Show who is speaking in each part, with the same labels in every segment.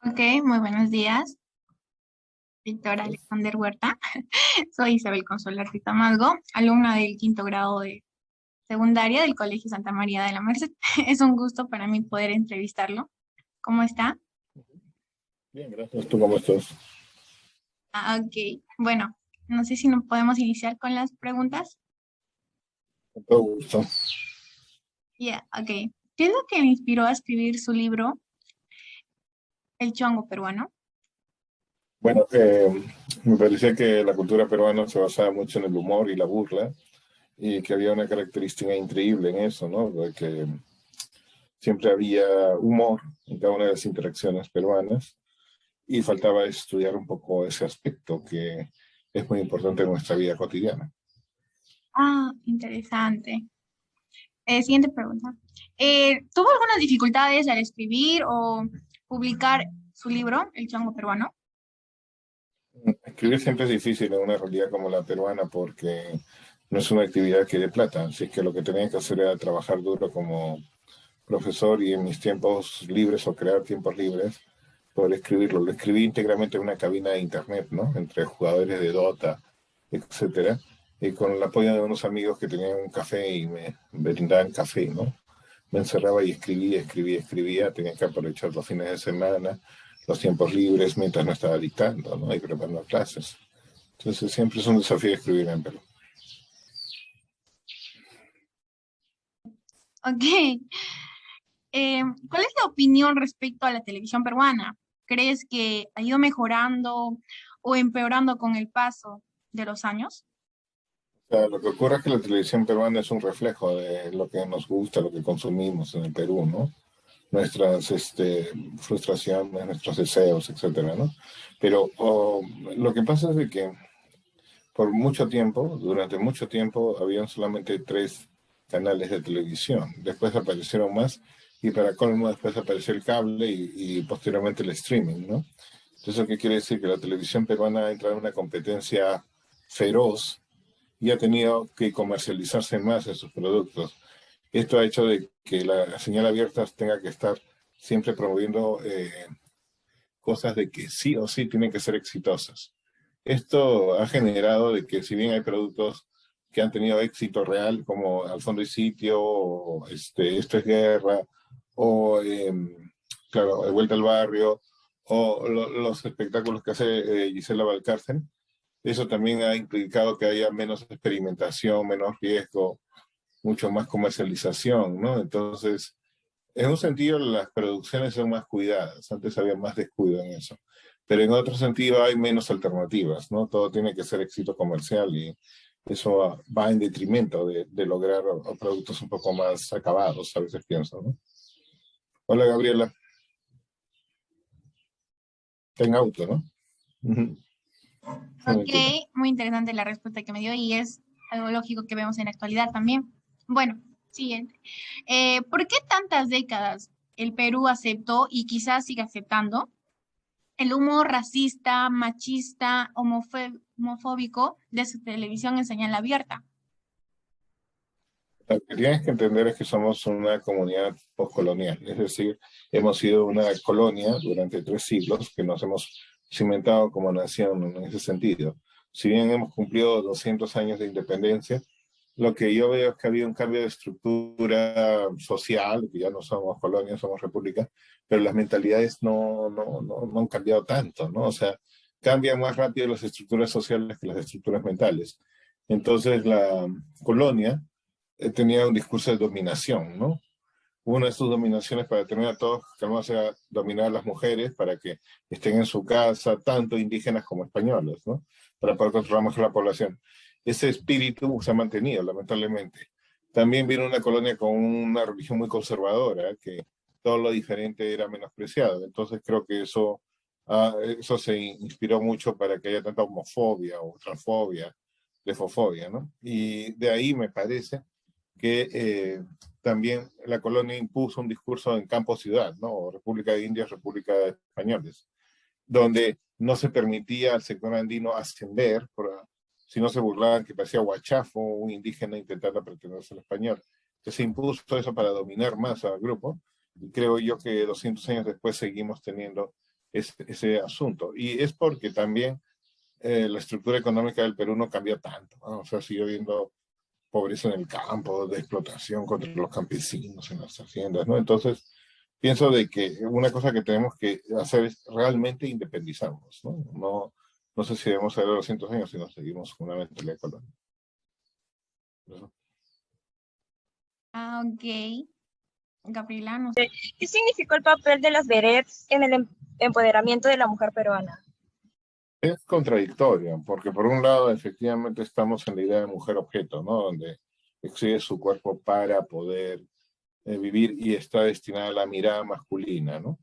Speaker 1: Ok, muy buenos días, Víctor Alexander Huerta. Soy Isabel Consolar Tamasgo, alumna del quinto grado de secundaria del Colegio Santa María de la Merced. Es un gusto para mí poder entrevistarlo. ¿Cómo está?
Speaker 2: Bien, gracias. ¿Tú cómo estás?
Speaker 1: Ok, bueno, no sé si no podemos iniciar con las preguntas.
Speaker 2: Con todo gusto.
Speaker 1: Ya, ok. ¿Qué es lo que le inspiró a escribir su libro, El Chongo Peruano?
Speaker 2: Bueno, me parecía que la cultura peruana se basaba mucho en el humor y la burla, y que había una característica increíble en eso, ¿no? De que siempre había humor en cada una de las interacciones peruanas, y faltaba estudiar un poco ese aspecto que es muy importante en nuestra vida cotidiana.
Speaker 1: Ah, interesante. Siguiente pregunta. ¿Tuvo algunas dificultades al escribir o publicar su libro, El Chongo Peruano?
Speaker 2: Escribir siempre es difícil en una realidad como la peruana porque no es una actividad que dé plata, así que lo que tenía que hacer era trabajar duro como profesor y en mis tiempos libres o crear tiempos libres, poder escribirlo. Lo escribí íntegramente en una cabina de internet, ¿no? Entre jugadores de Dota, etcétera, y con el apoyo de unos amigos que tenían un café y me brindaban café, ¿no? Me encerraba y escribía, tenía que aprovechar los fines de semana, los tiempos libres mientras no estaba dictando, ¿no? Y preparando clases. Entonces siempre es un desafío escribir en Perú.
Speaker 1: Ok. ¿Cuál es la opinión respecto a la televisión peruana? ¿Crees que ha ido mejorando o empeorando con el paso de los años?
Speaker 2: O sea, lo que ocurre es que la televisión peruana es un reflejo de lo que nos gusta, lo que consumimos en el Perú, ¿no? Nuestras frustraciones, nuestros deseos, etcétera, ¿no? Pero lo que pasa es de que por mucho tiempo, durante mucho tiempo, habían solamente tres canales de televisión. Después aparecieron más y para colmo después apareció el cable y posteriormente el streaming, ¿no? Entonces, ¿qué quiere decir? Que la televisión peruana ha entrado en una competencia feroz y ha tenido que comercializarse más en sus productos. Esto ha hecho de que la señal abierta tenga que estar siempre promoviendo cosas de que sí o sí tienen que ser exitosas. Esto ha generado de que si bien hay productos que han tenido éxito real, como Al fondo y sitio, o Esto es guerra, o claro, De vuelta al barrio, o los espectáculos que hace Gisela Valcárcel, eso también ha implicado que haya menos experimentación, menos riesgo, mucho más comercialización, ¿no? Entonces, en un sentido, las producciones son más cuidadas. Antes había más descuido en eso. Pero en otro sentido hay menos alternativas, ¿no? Todo tiene que ser éxito comercial y eso va en detrimento de lograr productos un poco más acabados, a veces pienso, ¿no? Hola, Gabriela. Ten auto, ¿no? Ujú.
Speaker 1: Ok,
Speaker 2: Mentira.
Speaker 1: muy interesante la respuesta que me dio y es algo lógico que vemos en la actualidad también. Bueno, siguiente. ¿Por qué tantas décadas el Perú aceptó y quizás sigue aceptando el humor racista, machista, homofóbico de su televisión en señal abierta?
Speaker 2: Lo que tienes que entender es que somos una comunidad postcolonial, es decir, hemos sido una colonia durante 3 siglos que nos hemos cimentado como nación en ese sentido. Si bien hemos cumplido 200 años de independencia, lo que yo veo es que ha habido un cambio de estructura social, que ya no somos colonia, somos república, pero las mentalidades no han cambiado tanto, ¿no? O sea, cambian más rápido las estructuras sociales que las estructuras mentales. Entonces, la colonia tenía un discurso de dominación, ¿no? Una de sus dominaciones para tener a todos calmados era dominar a las mujeres para que estén en su casa, tanto indígenas como españoles, ¿no? Para poder controlar mejor la población. Ese espíritu se ha mantenido, lamentablemente. También vino una colonia con una religión muy conservadora, que todo lo diferente era menospreciado. Entonces creo que eso se inspiró mucho para que haya tanta homofobia o transfobia, lesfofobia, ¿no? Y de ahí me parece que también la colonia impuso un discurso en campo-ciudad, ¿no? República de Indias, República de Españoles, donde no se permitía al sector andino ascender, si no se burlaban que parecía guachafo, un indígena intentando pretenderse al español. Que se impuso eso para dominar más al grupo, y creo yo que 200 años después seguimos teniendo ese asunto. Y es porque también la estructura económica del Perú no cambió tanto, ¿no? O sea, sigue habiendo pobreza en el campo, de explotación contra los campesinos en las haciendas, ¿no? Entonces, pienso de que una cosa que tenemos que hacer es realmente independizarnos, ¿no? No sé si debemos ser a los 200 años si nos seguimos con una mentalidad colonial. ¿No?
Speaker 1: Ah, ok. Gabriela, no.
Speaker 3: ¿Qué significó el papel de las vedettes en el empoderamiento de la mujer peruana?
Speaker 2: Es contradictorio, porque por un lado efectivamente estamos en la idea de mujer objeto, ¿no? Donde exhibe su cuerpo para poder vivir y está destinada a la mirada masculina, ¿no?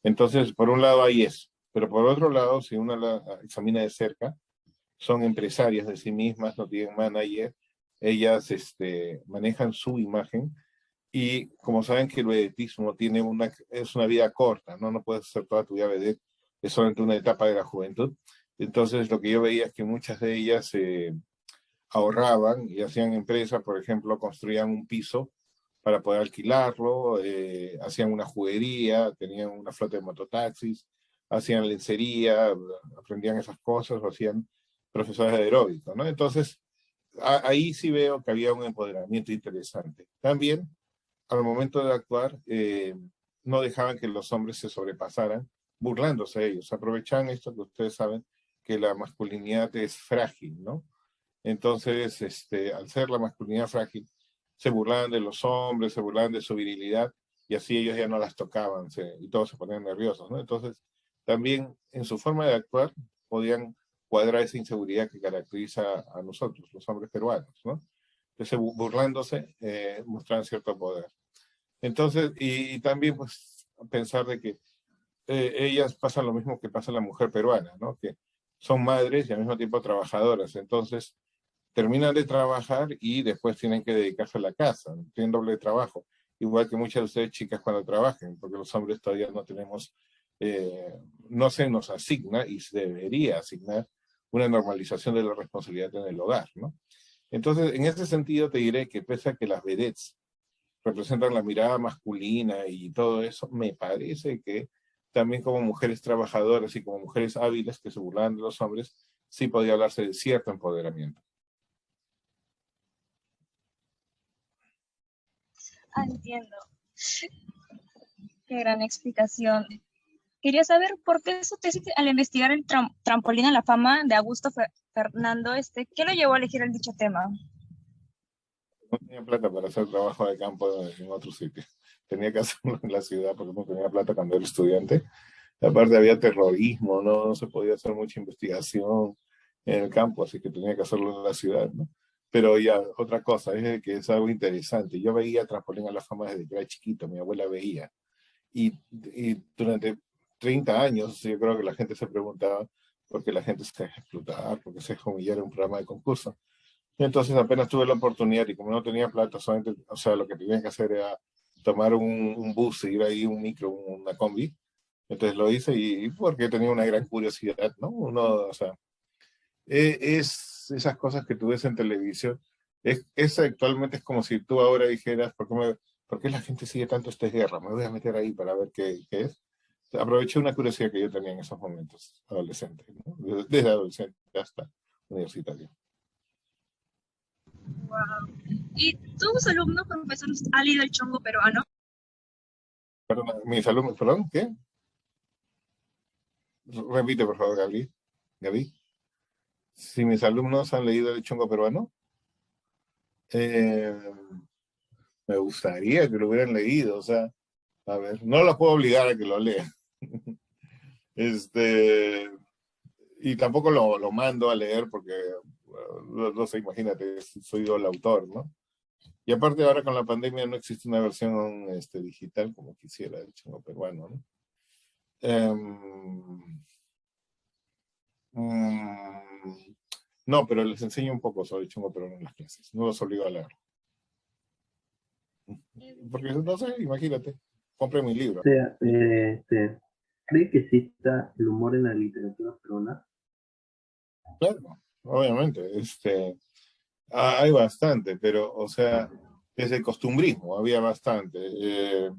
Speaker 2: Entonces, por un lado hay eso, pero por otro lado, si uno la examina de cerca, son empresarias de sí mismas, no tienen manager, ellas manejan su imagen y como saben que el vedetismo es una vida corta, ¿no? No puedes hacer toda tu vida vedette, es solamente una etapa de la juventud. Entonces lo que yo veía es que muchas de ellas ahorraban y hacían empresas, por ejemplo, construían un piso para poder alquilarlo, hacían una juguería, tenían una flota de mototaxis, hacían lencería, aprendían esas cosas, o hacían profesores de aeróbico, ¿no? Entonces, ahí sí veo que había un empoderamiento interesante. También, al momento de actuar, no dejaban que los hombres se sobrepasaran, burlándose de ellos. Aprovechaban esto que ustedes saben, que la masculinidad es frágil, ¿no? Entonces, al ser la masculinidad frágil, se burlaban de los hombres, se burlaban de su virilidad, y así ellos ya no las tocaban, y todos se ponían nerviosos, ¿no? Entonces, también en su forma de actuar, podían cuadrar esa inseguridad que caracteriza a nosotros, los hombres peruanos, ¿no? Entonces, burlándose, mostraban cierto poder. Entonces, y también, pues, pensar de que ellas pasan lo mismo que pasa en la mujer peruana, ¿no? Que son madres y al mismo tiempo trabajadoras. Entonces, terminan de trabajar y después tienen que dedicarse a la casa, tienen doble trabajo. Igual que muchas de ustedes chicas cuando trabajen, porque los hombres todavía no tenemos, no se nos asigna y se debería asignar una normalización de la responsabilidad en el hogar, ¿no? Entonces, en ese sentido te diré que pese a que las vedettes representan la mirada masculina y todo eso, me parece que también como mujeres trabajadoras y como mujeres hábiles que se burlaban de los hombres, sí podía hablarse de cierto empoderamiento.
Speaker 3: Ah, entiendo. Qué gran explicación. Quería saber por qué su tesis al investigar el trampolín a la fama de Augusto Fernando, ¿qué lo llevó a elegir el dicho tema?
Speaker 2: No tenía plata para hacer trabajo de campo en otro sitio. Tenía que hacerlo en la ciudad porque no tenía plata cuando era estudiante. Aparte había terrorismo, no se podía hacer mucha investigación en el campo, así que tenía que hacerlo en la ciudad, ¿no? Pero ya, otra cosa, es que es algo interesante. Yo veía Trampolín a la Fama desde que era chiquito, mi abuela veía. Y durante 30 años yo creo que la gente se preguntaba por qué la gente se deja explotar, por qué se deja humillar en un programa de concurso. Y entonces apenas tuve la oportunidad y como no tenía plata, solamente, o sea, lo que tenía que hacer era tomar un bus, ir ahí, un micro, una combi. Entonces lo hice y porque tenía una gran curiosidad, ¿no? Uno, o sea, es esas cosas que tú ves en televisión. Actualmente es como si tú ahora dijeras, ¿por qué la gente sigue tanto esta guerra? Me voy a meter ahí para ver qué es. Aproveché una curiosidad que yo tenía en esos momentos, adolescente, ¿no? Desde adolescente hasta universitario.
Speaker 3: Wow. ¿Y tus alumnos, profesores, han leído el chongo peruano?
Speaker 2: Perdón, mis alumnos, perdón, ¿qué? Repite, por favor, Gaby. Gaby. Si mis alumnos han leído El Chongo Peruano, eh, me gustaría que lo hubieran leído, o sea, a ver, no los puedo obligar a que lo lean. Este, y tampoco lo mando a leer porque, no sé, imagínate, soy yo el autor, ¿no? Y aparte ahora con la pandemia no existe una versión digital como quisiera el Chongo Peruano, ¿no? No, pero les enseño un poco sobre el Chongo Peruano en las clases, no los obligo a leer. Porque no sé, imagínate, compré mi libro.
Speaker 4: O sea, ¿cree que exista el humor en la literatura peruana?
Speaker 2: Claro, obviamente, hay bastante, pero, o sea, desde el costumbrismo había bastante.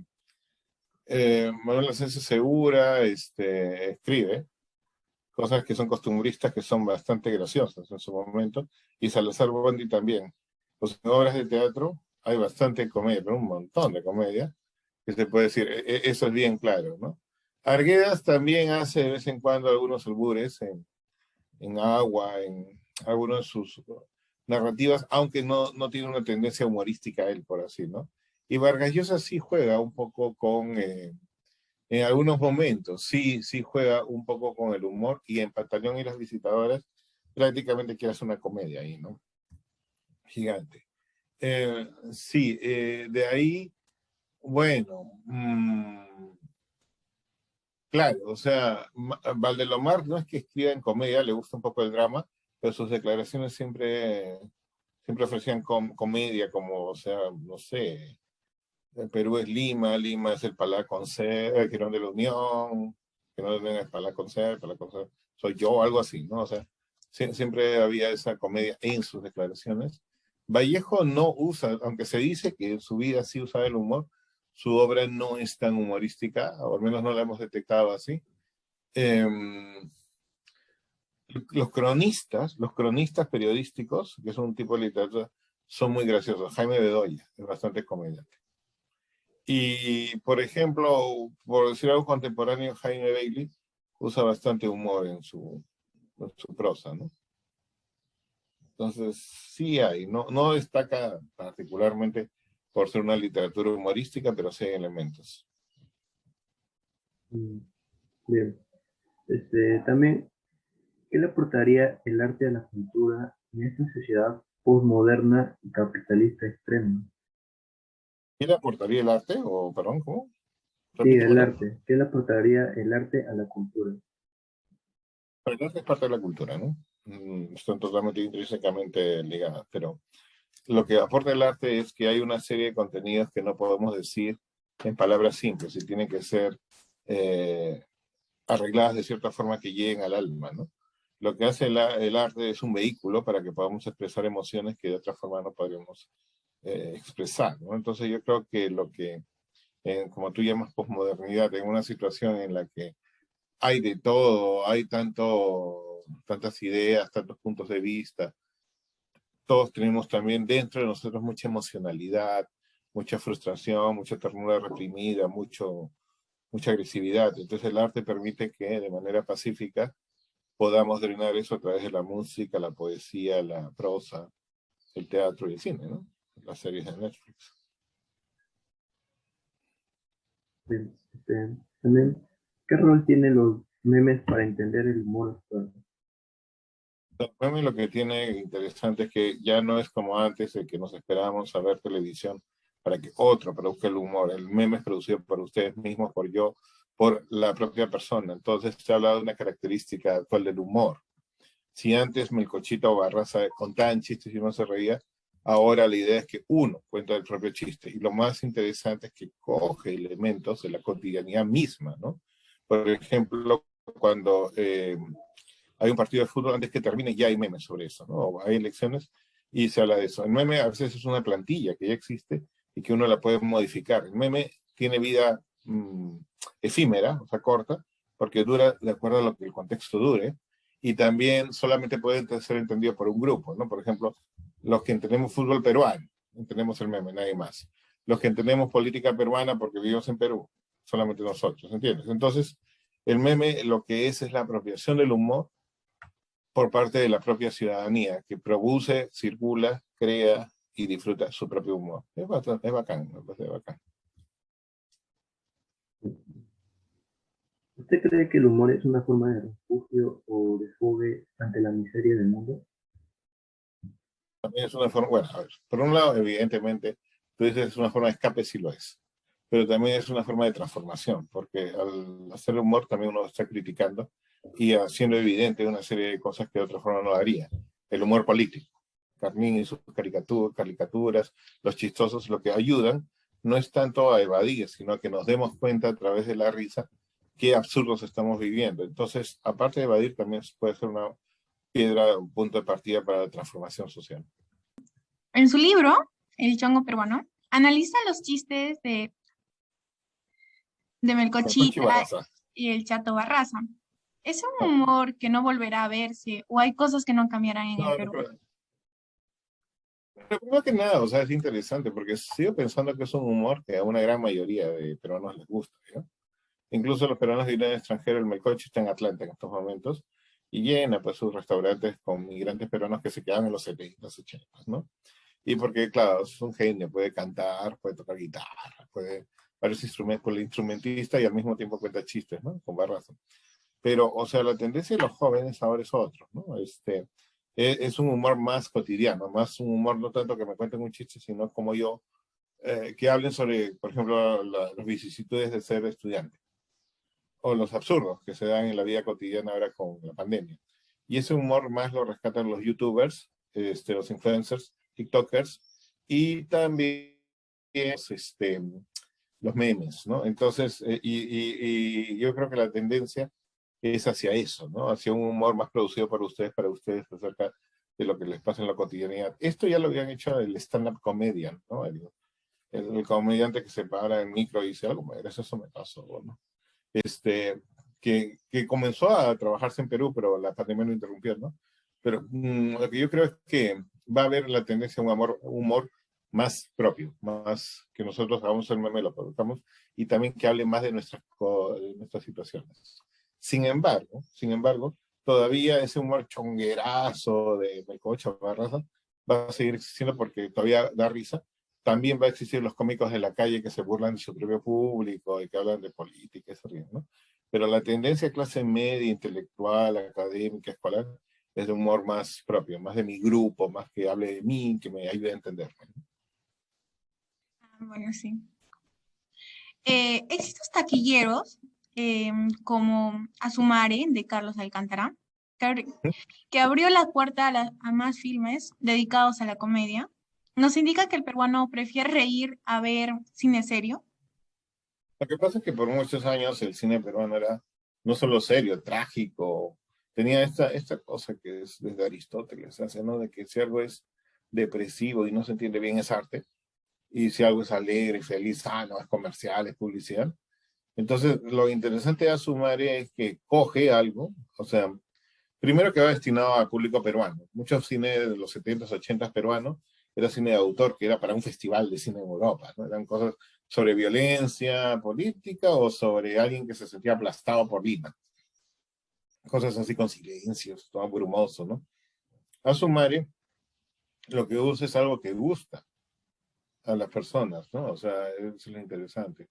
Speaker 2: Manuel Asensio Segura escribe cosas que son costumbristas, que son bastante graciosas en su momento, y Salazar Bondi también. Pues en obras de teatro hay bastante comedia, pero un montón de comedia, que se puede decir, eso es bien claro, ¿no? Arguedas también hace de vez en cuando algunos albures en Agua, en algunas de sus narrativas, aunque no tiene una tendencia humorística él, por así, ¿no? Y Vargas Llosa sí juega un poco con, en algunos momentos, sí juega un poco con el humor, y en Pantaleón y las visitadoras prácticamente quiere hacer una comedia ahí, ¿no? Gigante. Sí, de ahí, bueno, claro, o sea, Valdelomar no es que escriba en comedia, le gusta un poco el drama, pero sus declaraciones siempre ofrecían comedia, como, o sea, no sé, el Perú es Lima, Lima es el Palá con C, el Girón de la Unión, que no es Palá con C, Palá con C, soy yo, algo así, ¿no? O sea, siempre había esa comedia en sus declaraciones. Vallejo no usa, aunque se dice que en su vida sí usaba el humor, su obra no es tan humorística, o al menos no la hemos detectado así. Eh, los cronistas periodísticos, que son un tipo de literatura, son muy graciosos. Jaime Bedoya es bastante comediante. Y, por ejemplo, por decir algo contemporáneo, Jaime Bailey usa bastante humor en su prosa, ¿no? Entonces, sí hay, no destaca particularmente por ser una literatura humorística, pero sí hay elementos.
Speaker 4: Mm, Bien. También, ¿qué le aportaría el arte a la cultura en esta sociedad postmoderna y capitalista extrema?
Speaker 2: ¿Qué le aportaría el arte? O, perdón, ¿cómo?
Speaker 4: Sí, el
Speaker 2: Repítemelo.
Speaker 4: arte. ¿Qué le aportaría el arte a la cultura?
Speaker 2: Pero el arte es parte de la cultura, ¿no? Están totalmente intrínsecamente ligadas, pero lo que aporta el arte es que hay una serie de contenidos que no podemos decir en palabras simples y tienen que ser eh, arregladas de cierta forma que lleguen al alma, ¿no? Lo que hace el arte es un vehículo para que podamos expresar emociones que de otra forma no podríamos expresar, ¿no? Entonces yo creo que lo que, como tú llamas posmodernidad, en una situación en la que hay de todo, hay tantas ideas, tantos puntos de vista, todos tenemos también dentro de nosotros mucha emocionalidad, mucha frustración, mucha ternura reprimida, mucha agresividad. Entonces el arte permite que de manera pacífica podamos drenar eso a través de la música, la poesía, la prosa, el teatro y el cine, ¿no? Las series de Netflix.
Speaker 4: Bien, también, ¿qué rol tienen los memes para entender el humor actual?
Speaker 2: Para mí lo que tiene interesante es que ya no es como antes, de que nos esperábamos a ver televisión para que otro produzca el humor. El meme es producido por ustedes mismos, por yo, por la propia persona. Entonces se habla de una característica actual del humor. Si antes Melcochita o Barraza contaban chistes y uno se reía, ahora la idea es que uno cuenta el propio chiste. Y lo más interesante es que coge elementos de la cotidianidad misma, ¿no? Por ejemplo, cuando hay un partido de fútbol, antes que termine ya hay memes sobre eso, ¿no? Hay elecciones y se habla de eso. El meme a veces es una plantilla que ya existe y que uno la puede modificar. El meme tiene vida efímera, o sea, corta, porque dura de acuerdo a lo que el contexto dure, y también solamente puede ser entendido por un grupo, ¿no? Por ejemplo, los que entendemos fútbol peruano, entendemos el meme, nadie más. Los que entendemos política peruana porque vivimos en Perú, solamente nosotros, ¿entiendes? Entonces, el meme lo que es la apropiación del humor por parte de la propia ciudadanía, que produce, circula, crea y disfruta su propio humor. Es bacán, me parece bacán.
Speaker 4: ¿Usted cree que el humor es una forma de refugio o de fuga ante la miseria del mundo?
Speaker 2: También es una forma, bueno, a ver, por un lado, evidentemente, tú dices es una forma de escape, sí lo es, pero también es una forma de transformación, porque al hacer humor también uno está criticando y haciendo evidente una serie de cosas que de otra forma no haría. El humor político, Carmín y sus caricaturas, los chistosos, lo que ayudan no es tanto a evadir, sino a que nos demos cuenta a través de la risa qué absurdos estamos viviendo. Entonces, aparte de evadir, también puede ser una piedra, un punto de partida para la transformación social.
Speaker 1: En su libro, El Chongo Peruano, analiza los chistes de de
Speaker 2: Melcochi
Speaker 1: Melcochita
Speaker 2: Barraza.
Speaker 1: y el Chato Barraza. ¿Es un
Speaker 2: No,
Speaker 1: humor que no volverá a verse o hay cosas que no cambiarán en el
Speaker 2: no,
Speaker 1: Perú?
Speaker 2: pero primero que nada, o sea, es interesante porque sigo pensando que es un humor que a una gran mayoría de peruanos les gusta, ¿no? Incluso los peruanos de origen extranjero, el Melcochi está en Atlanta en estos momentos y llena pues sus restaurantes con migrantes peruanos que se quedan en los 70, 80, ¿no? Y porque, claro, es un genio, puede cantar, puede tocar guitarra, puede varios instrumentos, con el instrumentista y al mismo tiempo cuenta chistes, ¿no? Con Barraza. Pero, o sea, la tendencia de los jóvenes ahora es otro, ¿no? Es un humor más cotidiano, más un humor no tanto que me cuenten un chiste, sino como yo, que hablen sobre, por ejemplo, las vicisitudes de ser estudiante o los absurdos que se dan en la vida cotidiana ahora con la pandemia. Y ese humor más lo rescatan los youtubers, los influencers, tiktokers y también los memes, ¿no? Entonces, y yo creo que la tendencia es hacia eso, ¿no? Hacia un humor más producido para ustedes, acerca de lo que les pasa en la cotidianidad. Esto ya lo habían hecho el stand-up comedian, ¿no? El comediante que se para en micro y dice algo, gracias, eso me pasó, ¿no? Que comenzó a trabajarse en Perú, pero la pandemia lo interrumpió, ¿no? Pero lo que yo creo es que va a haber la tendencia a un humor más propio, más que nosotros hagamos el meme, lo produzcamos, y también que hable más de nuestras situaciones. Sin embargo, todavía ese humor chonguerazo de Melcocha Barraza va a seguir existiendo porque todavía da risa. También va a existir los cómicos de la calle que se burlan de su propio público y que hablan de política y se ríen, ¿no? Pero la tendencia de clase media, intelectual, académica, escolar, es de humor más propio, más de mi grupo, más que hable de mí, que me ayude a entenderme, ¿no?
Speaker 1: Bueno, sí. Estos taquilleros, como Asumare, de Carlos Alcántara, que abrió la puerta a más filmes dedicados a la comedia, nos indica que el peruano prefiere reír a ver cine serio.
Speaker 2: Lo que pasa es que por muchos años el cine peruano era no solo serio, trágico, tenía esta cosa que es desde Aristóteles, hace, ¿no? De que si algo es depresivo y no se entiende bien es arte, y si algo es alegre, feliz, sano, es comercial, es publicidad. Entonces, lo interesante de Asumare es que coge algo, o sea, primero que va destinado al público peruano. Muchos cines de los 70s, 80s peruanos era cine de autor, que era para un festival de cine en Europa, ¿no? Eran cosas sobre violencia política o sobre alguien que se sentía aplastado por Lima. Cosas así con silencios, todo brumoso, ¿no? Asumare lo que usa es algo que gusta a las personas, ¿no? O sea, es lo interesante.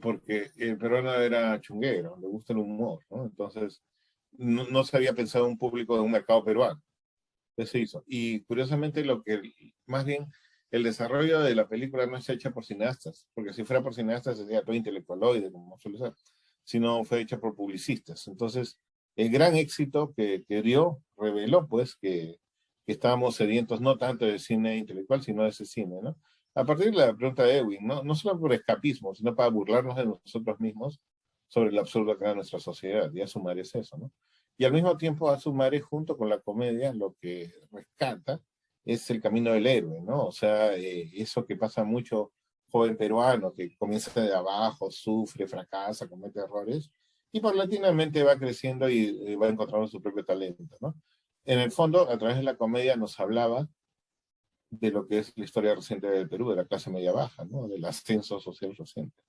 Speaker 2: Porque el peruano era chunguero, le gusta el humor, ¿no? Entonces, no se había pensado un público de un mercado peruano. Eso hizo. Y curiosamente, más bien, el desarrollo de la película no está hecha por cineastas, porque si fuera por cineastas sería todo intelectualoide, como suele ser, sino fue hecha por publicistas. Entonces, el gran éxito que dio reveló, pues, que estábamos sedientos no tanto de cine intelectual, sino de ese cine, ¿no? A partir de la pregunta de Edwin, ¿no? No solo por escapismo, sino para burlarnos de nosotros mismos sobre el absurdo que era nuestra sociedad, y Asumar es eso, ¿no? Y al mismo tiempo Asumare, junto con la comedia, lo que rescata es el camino del héroe, ¿no? O sea, eso que pasa mucho joven peruano, que comienza de abajo, sufre, fracasa, comete errores, y paulatinamente va creciendo y va encontrando su propio talento, ¿no? En el fondo, a través de la comedia nos hablaba de lo que es la historia reciente del Perú, de la clase media baja, ¿no? Del ascenso social reciente.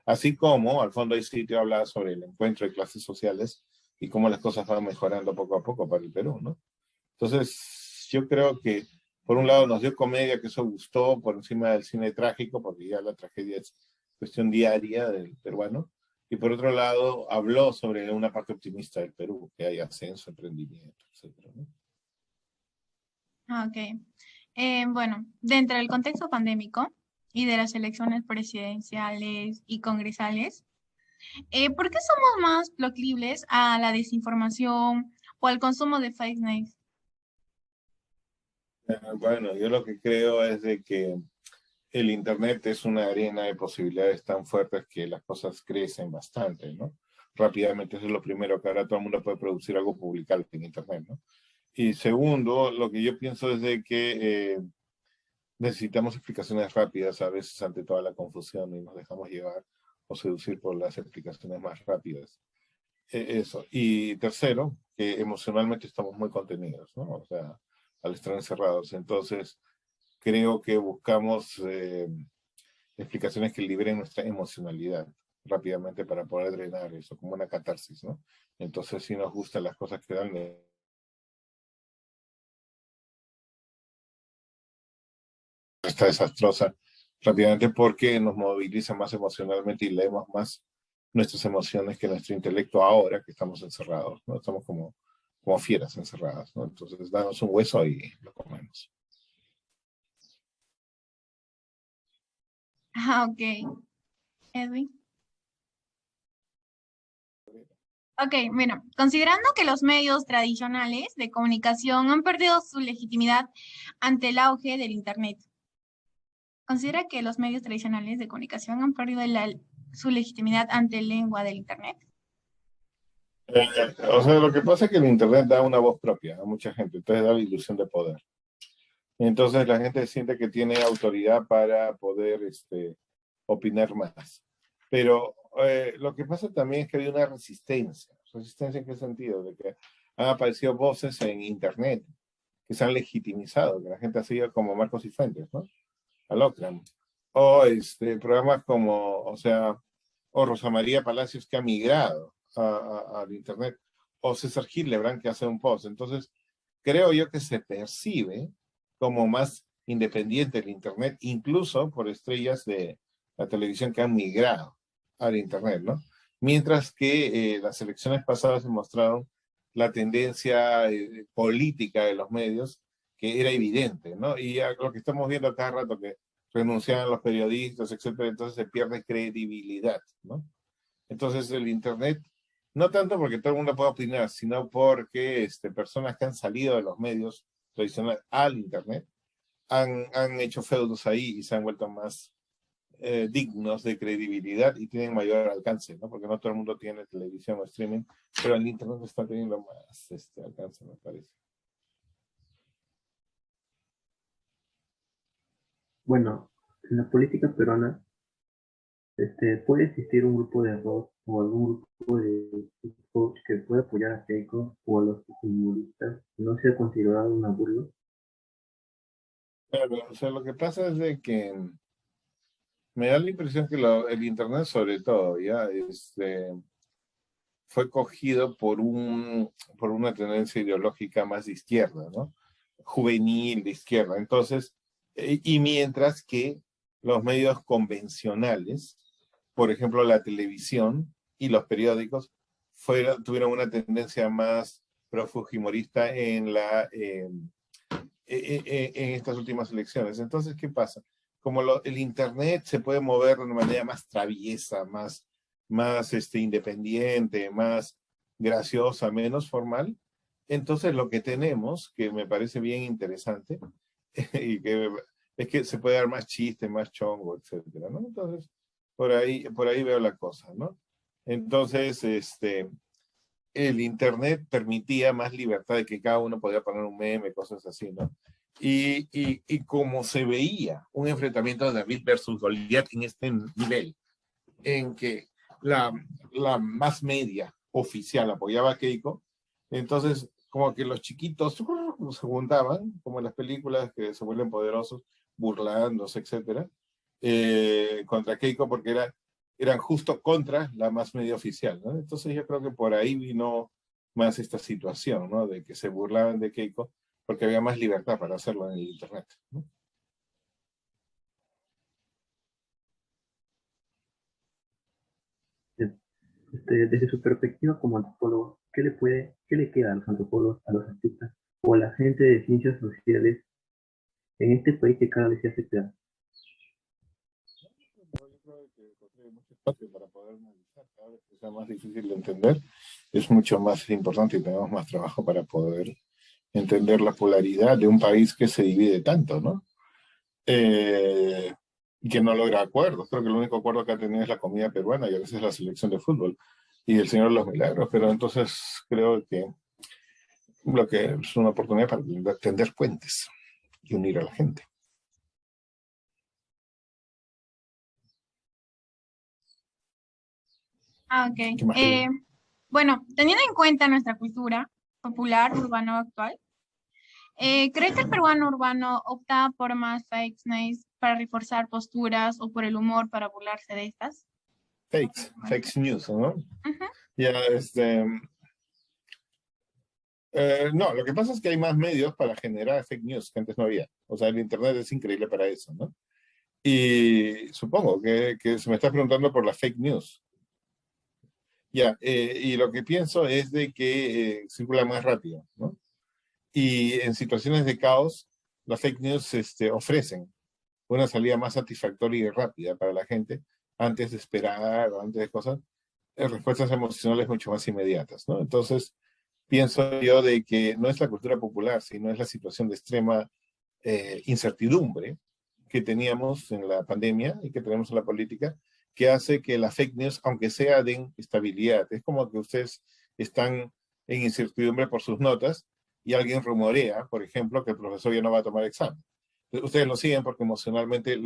Speaker 2: Así como al fondo hay sitio habla sobre el encuentro de clases sociales y cómo las cosas van mejorando poco a poco para el Perú, ¿no? Entonces, yo creo que por un lado nos dio comedia, que eso gustó por encima del cine trágico, porque ya la tragedia es cuestión diaria del peruano, y por otro lado habló sobre una parte optimista del Perú, que hay ascenso, emprendimiento, etcétera, ¿no?
Speaker 1: Ah, ok. Bueno, dentro del contexto pandémico y de las elecciones presidenciales y congresales, ¿por qué somos más proclives a la desinformación o al consumo de fake news?
Speaker 2: Bueno, yo lo que creo es de que el Internet es una arena de posibilidades tan fuertes que las cosas crecen bastante, ¿no? Rápidamente, eso es lo primero, que ahora todo el mundo puede producir algo publicable en Internet, ¿no? Y segundo, lo que yo pienso es de que necesitamos explicaciones rápidas a veces ante toda la confusión y nos dejamos llevar o seducir por las explicaciones más rápidas. Eso. Y tercero, que emocionalmente estamos muy contenidos, ¿no? O sea, al estar encerrados. Entonces, creo que buscamos explicaciones que liberen nuestra emocionalidad rápidamente para poder drenar eso, como una catarsis, ¿no? Entonces, si nos gustan las cosas que dan, está desastrosa rápidamente porque nos moviliza más emocionalmente y leemos más nuestras emociones que nuestro intelecto ahora que estamos encerrados, ¿no? Estamos como fieras encerradas, ¿no? Entonces, danos un hueso y lo comemos.
Speaker 1: Ah, ok. Edwin. Ok, bueno, considerando que los medios tradicionales de comunicación han perdido su legitimidad ante el auge del Internet, ¿considera que los medios tradicionales de comunicación han perdido su legitimidad ante el lengua del Internet?
Speaker 2: O sea, lo que pasa es que el Internet da una voz propia a mucha gente, entonces da la ilusión de poder. Entonces la gente siente que tiene autoridad para poder opinar más. Pero lo que pasa también es que hay una resistencia. ¿Resistencia en qué sentido? De que han aparecido voces en Internet que se han legitimizado, que la gente ha seguido como Marcos y Fuentes, ¿no? Al Ocram. O programas como, o sea, o Rosa María Palacios que ha migrado al Internet, o César Gillibrand que hace un post. Entonces, creo yo que se percibe como más independiente el Internet, incluso por estrellas de la televisión que han migrado al Internet, ¿no? Mientras que las elecciones pasadas mostraron la tendencia política de los medios que era evidente, ¿no? Y lo que estamos viendo cada rato que renuncian los periodistas, etcétera, entonces se pierde credibilidad, ¿no? Entonces el Internet, no tanto porque todo el mundo pueda opinar, sino porque personas que han salido de los medios tradicionales al Internet han hecho feudos ahí y se han vuelto más dignos de credibilidad y tienen mayor alcance, ¿no? Porque no todo el mundo tiene televisión o streaming, pero el Internet está teniendo más alcance, me parece.
Speaker 4: Bueno, en la política peruana puede existir un grupo de rock o algún grupo de coach que pueda apoyar a Keiko o a los humoristas, no sea considerado una burla.
Speaker 2: Claro, o sea, lo que pasa es de que me da la impresión que el Internet, sobre todo, ya fue cogido por una tendencia ideológica más de izquierda, ¿no? Juvenil de izquierda. Entonces, y mientras que los medios convencionales, por ejemplo, la televisión y los periódicos, tuvieron una tendencia más profujimorista en estas últimas elecciones. Entonces, ¿qué pasa? Como el Internet se puede mover de una manera más traviesa, más independiente, más graciosa, menos formal, entonces lo que tenemos, que me parece bien interesante, y que es que se puede dar más chiste, más chongo, etcétera, ¿no? Entonces, por ahí veo la cosa, ¿no? Entonces, el Internet permitía más libertad de que cada uno podía poner un meme, cosas así, ¿no? Y como se veía un enfrentamiento de David versus Goliat en este nivel, en que la más media oficial apoyaba a Keiko, entonces como que los chiquitos se juntaban, como en las películas que se vuelven poderosos, burlándose, etcétera, contra Keiko porque eran justo contra la más media oficial, ¿no? Entonces yo creo que por ahí vino más esta situación, ¿no? De que se burlaban de Keiko porque había más libertad para hacerlo en el Internet, ¿no?
Speaker 4: Desde su perspectiva como antropólogo, qué le queda a los antropólogos, a los artistas o a la gente de ciencias sociales en este país que cada vez se hace peor?
Speaker 2: Yo creo que hay mucho espacio para poder analizar, cada vez que sea más difícil de entender, es mucho más importante y tenemos más trabajo para poder entender la polaridad de un país que se divide tanto, ¿no? Y que no logra acuerdos. Creo que el único acuerdo que ha tenido es la comida peruana y a veces la selección de fútbol y el Señor de los Milagros, pero entonces creo que lo que es una oportunidad para tender puentes y unir a la gente.
Speaker 1: Ah, ok.
Speaker 2: ¿Qué más?
Speaker 1: Bueno, teniendo en cuenta nuestra cultura popular, urbano actual, ¿cree que el peruano urbano opta por más fake news para reforzar posturas o por el humor para burlarse de estas?
Speaker 2: Fake news, ¿no?
Speaker 1: Ujú.
Speaker 2: Ya, no, lo que pasa es que hay más medios para generar fake news que antes no había. O sea, el Internet es increíble para eso, ¿no? Y supongo que se me está preguntando por la fake news. Ya, y lo que pienso es de que circula más rápido, ¿no? Y en situaciones de caos, las fake news ofrecen una salida más satisfactoria y rápida para la gente antes de esperar o antes de cosas, respuestas emocionales mucho más inmediatas, ¿no? Entonces, pienso yo de que no es la cultura popular, sino es la situación de extrema incertidumbre que teníamos en la pandemia y que tenemos en la política, que hace que las fake news, aunque sea den estabilidad, es como que ustedes están en incertidumbre por sus notas y alguien rumorea, por ejemplo, que el profesor ya no va a tomar examen. Ustedes lo siguen porque emocionalmente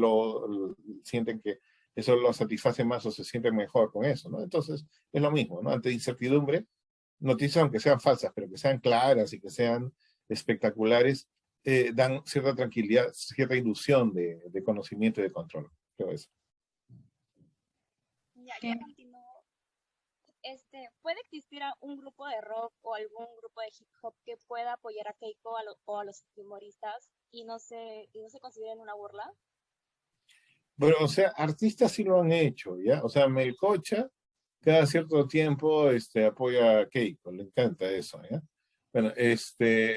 Speaker 2: sienten que eso los satisface más o se sienten mejor con eso, ¿no? Entonces, es lo mismo, ¿no? Ante incertidumbre, noticias, aunque sean falsas, pero que sean claras y que sean espectaculares, dan cierta tranquilidad, cierta ilusión de conocimiento y de control. Creo eso.
Speaker 3: Ya,
Speaker 1: Sí.
Speaker 3: ya continúo. ¿Puede existir un grupo de rock o algún grupo de hip hop que pueda apoyar a Keiko o a los humoristas y no se consideren una burla?
Speaker 2: Bueno, o sea, artistas sí lo han hecho, ¿ya? O sea, Melcocha cada cierto tiempo apoya a Keiko, le encanta eso, ¿ya? Bueno,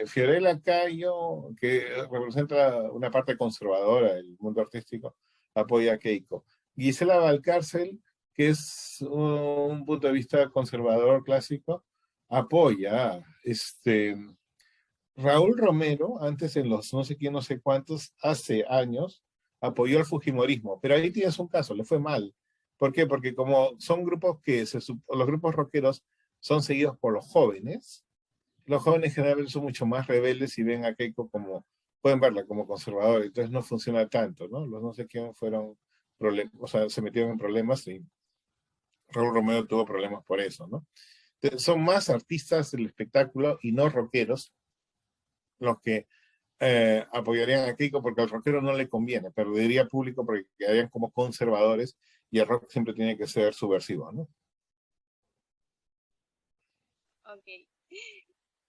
Speaker 2: Fiorella Cayo, que representa una parte conservadora del mundo artístico, apoya a Keiko. Gisela Valcárcel, que es un punto de vista conservador clásico, apoya. Raúl Romero, antes en los no sé quién, no sé cuántos, hace años, apoyó el Fujimorismo, pero ahí tienes un caso, le fue mal. ¿Por qué? Porque como son grupos los grupos rockeros son seguidos por los jóvenes generalmente son mucho más rebeldes y ven a Keiko como, pueden verla como conservadora, entonces no funciona tanto, ¿no? Los no sé quién fueron problemas, o sea, se metieron en problemas y Raúl Romero tuvo problemas por eso, ¿no? Entonces, son más artistas del espectáculo y no rockeros los que apoyarían a Keiko porque al rockero no le conviene, perdería público porque quedarían como conservadores y el rock siempre tiene que ser subversivo, ¿no?
Speaker 3: Ok.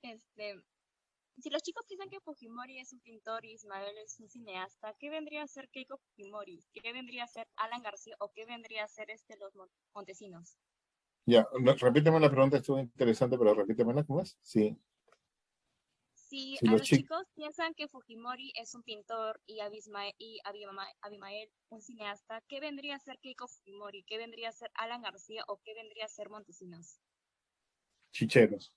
Speaker 3: Este, si los chicos piensan que Fujimori es un pintor y Ismael es un cineasta, ¿qué vendría a ser Keiko Fujimori? ¿Qué vendría a ser Alan García? ¿O qué vendría a ser los Montesinos?
Speaker 2: Ya, repíteme la pregunta, estuvo interesante, pero repítemela, ¿cómo es? Sí,
Speaker 3: Si
Speaker 2: si
Speaker 3: a
Speaker 2: los
Speaker 3: los
Speaker 2: chicos,
Speaker 3: chicos piensan que Fujimori es un pintor y Abimael un cineasta, ¿qué vendría a ser Keiko Fujimori? ¿Qué vendría a ser Alan García? ¿O qué vendría a ser Montesinos?
Speaker 2: chicheros,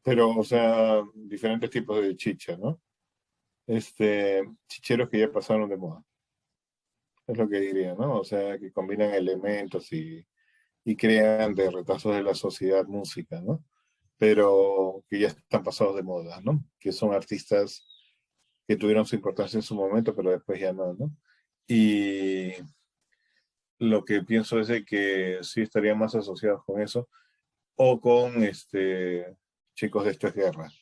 Speaker 2: pero, o sea, diferentes tipos de chicha, ¿no? Chicheros que ya pasaron de moda, es lo que diría, ¿no? O sea, que combinan elementos y crean de retazos de la sociedad música, ¿no? Pero que ya están pasados de moda, ¿no? Que son artistas que tuvieron su importancia en su momento, pero después ya no, ¿no? Y lo que pienso es de que sí estarían más asociados con eso, o con chicos de estas guerras,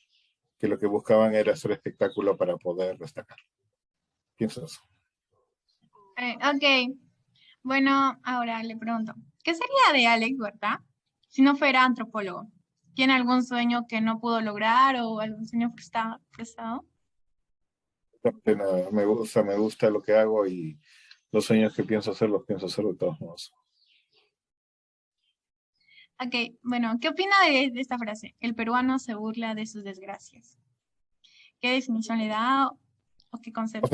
Speaker 2: que lo que buscaban era hacer espectáculo para poder destacar. Pienso eso.
Speaker 1: Ok, bueno, ahora le pregunto, ¿qué sería de Alex Huerta si no fuera antropólogo? ¿Tiene algún sueño que no pudo lograr o algún sueño frustrado?
Speaker 2: Nada, me gusta lo que hago y los sueños que pienso hacer los pienso hacer de todos modos.
Speaker 1: Ok, bueno, ¿qué opina de esta frase? El peruano se burla de sus desgracias. ¿Qué definición le da o qué
Speaker 2: O
Speaker 1: concepto?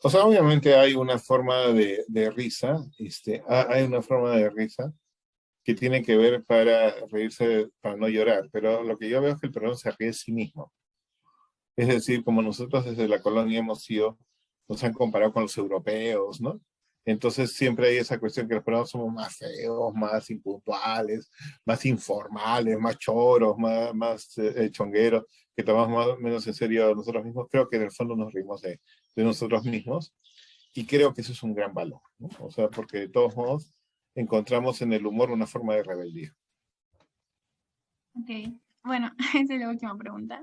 Speaker 2: sea, obviamente hay una forma de risa, hay una forma de risa que tiene que ver para reírse, para no llorar, pero lo que yo veo es que el peruano se ríe de sí mismo. Es decir, como nosotros desde la colonia nos han comparado con los europeos, ¿no? Entonces siempre hay esa cuestión que los peruanos somos más feos, más impuntuales, más informales, más choros, más chongueros, que tomamos más, menos en serio nosotros mismos. Creo que en el fondo nos rimos de nosotros mismos y creo que eso es un gran valor, ¿no? O sea, porque de todos modos encontramos en el humor una forma de rebeldía.
Speaker 1: Ok, bueno, esa es la última pregunta.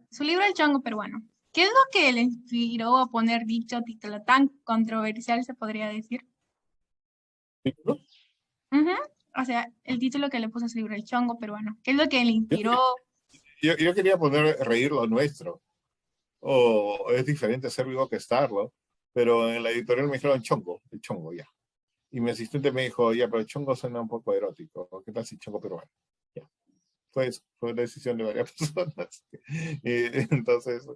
Speaker 1: Su libro El Chongo Peruano. ¿Qué es lo que le inspiró a poner dicho título tan controversial, se podría decir?
Speaker 2: ¿Título?
Speaker 1: Ujú. O sea, el título que le puso a su libro El Chongo Peruano. ¿Qué es lo que le inspiró?
Speaker 2: Yo quería poner reír lo nuestro, o es diferente ser vivo que estarlo, pero en la editorial me dijeron chongo, el chongo ya. Y mi asistente me dijo, ya, pero el chongo suena un poco erótico, ¿qué tal si chongo peruano? Ya. Fue la decisión de varias personas. Y entonces,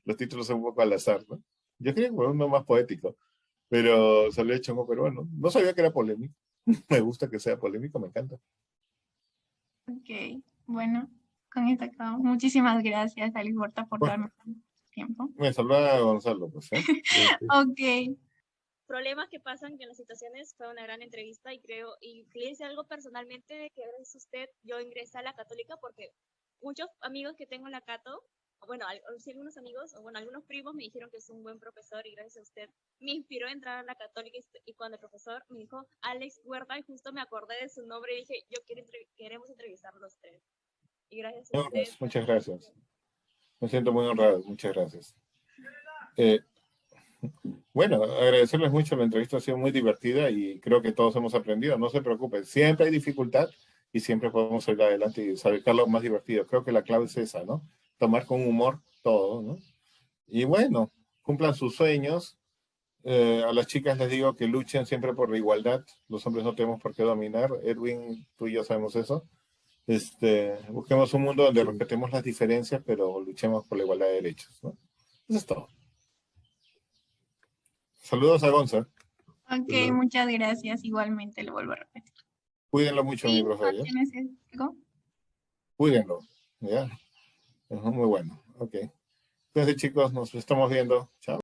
Speaker 2: los títulos son un poco al azar, ¿no? Yo quería poner uno más poético, pero salió el chongo peruano. No sabía que era polémico. Me gusta que sea polémico, me encanta.
Speaker 1: Ok, bueno, con esto acabamos. Muchísimas gracias, Alex Borta, por
Speaker 2: Bueno,
Speaker 1: darme tiempo.
Speaker 2: me saluda Gonzalo, pues, ¿eh?
Speaker 4: Gracias.
Speaker 1: Ok,
Speaker 3: Problemas que pasan que en las situaciones fue una gran entrevista y creo, y le dice algo personalmente de que gracias a usted yo ingresé a la Católica porque muchos amigos que tengo en la Cato, o bueno, sí, algunos amigos, o bueno, algunos primos me dijeron que es un buen profesor y gracias a usted me inspiró a entrar a la Católica y cuando el profesor me dijo Alex Huerta y justo me acordé de su nombre y dije, queremos entrevistar los tres. Y gracias a
Speaker 2: No,
Speaker 3: usted.
Speaker 2: pues, muchas gracias. Me siento muy honrado, muchas gracias. Eh, bueno, agradecerles mucho, la entrevista ha sido muy divertida y creo que todos hemos aprendido, no se preocupen, siempre hay dificultad y siempre podemos salir adelante y sacarlo más divertido. Creo que la clave es esa, ¿no? Tomar con humor todo, ¿no? Y bueno, cumplan sus sueños. A las chicas les digo que luchen siempre por la igualdad. Los hombres no tenemos por qué dominar. Edwin, tú y yo sabemos eso. Busquemos un mundo donde respetemos las diferencias, pero luchemos por la igualdad de derechos, ¿no? Eso es todo. Saludos a Gonza.
Speaker 1: ok, muchas gracias. Igualmente lo vuelvo a repetir.
Speaker 2: Cuídenlo mucho, mi
Speaker 1: Sí, ¿no
Speaker 2: profe, ¿ya?
Speaker 1: tienes algo?
Speaker 2: Cuídenlo, ¿ya? Muy bueno. Ok. Entonces, chicos, nos estamos viendo. Chao.